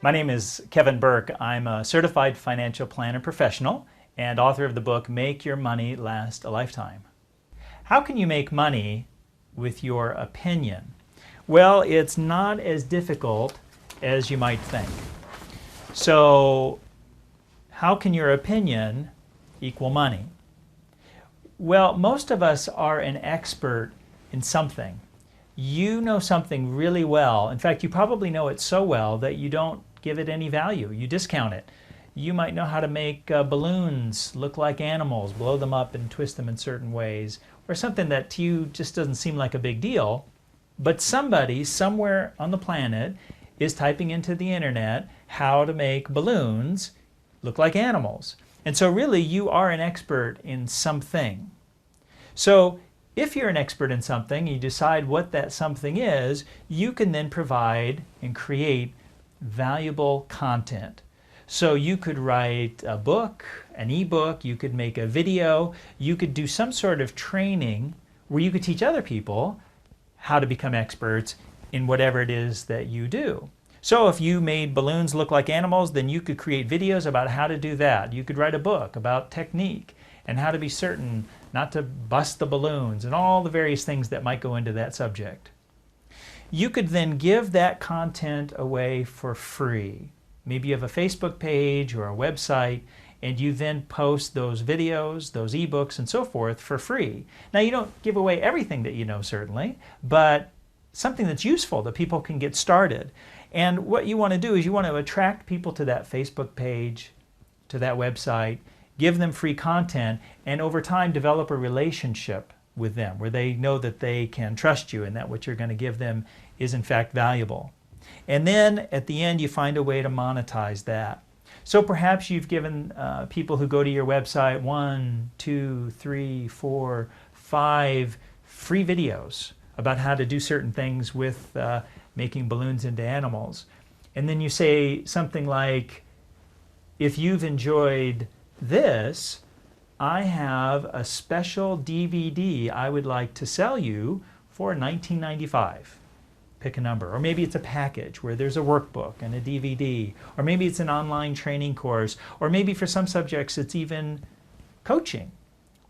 My name is Kevin Burke. I'm a certified financial planner professional and author of the book Make Your Money Last a Lifetime. How can you make money with your opinion? Well, it's not as difficult as you might think. So, how can your opinion equal money? Well, most of us are an expert in something. You know something really well. In fact, you probably know it so well that you don't give it any value. You discount it. You might know how to make balloons look like animals, blow them up and twist them in certain ways, or something that to you just doesn't seem like a big deal. But somebody somewhere on the planet is typing into the internet how to make balloons look like animals. And so really you are an expert in something. So if you're an expert in something, you decide what that something is, you can then provide and create valuable content. So you could write a book, an ebook, you could make a video, you could do some sort of training where you could teach other people how to become experts in whatever it is that you do. So if you made balloons look like animals, then you could create videos about how to do that. You could write a book about technique and how to be certain not to bust the balloons and all the various things that might go into that subject. You could then give that content away for free. Maybe you have a Facebook page or a website and you then post those videos, those ebooks and so forth for free. Now you don't give away everything that you know certainly, but something that's useful that people can get started. And what you want to do is you want to attract people to that Facebook page, to that website, give them free content, and over time develop a relationship with them where they know that they can trust you and that what you're going to give them is in fact valuable. And then at the end you find a way to monetize that. So perhaps you've given people who go to your website 1, 2, 3, 4, 5 free videos about how to do certain things with making balloons into animals. And then you say something like, if you've enjoyed this, I have a special DVD I would like to sell you for $19.95. Pick a number. Or maybe it's a package where there's a workbook and a DVD. Or maybe it's an online training course. Or maybe for some subjects it's even coaching,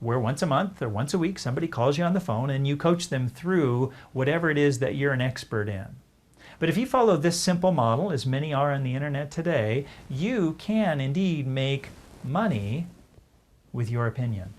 where once a month or once a week somebody calls you on the phone and you coach them through whatever it is that you're an expert in. But if you follow this simple model, as many are on the internet today, you can indeed make money with your opinion.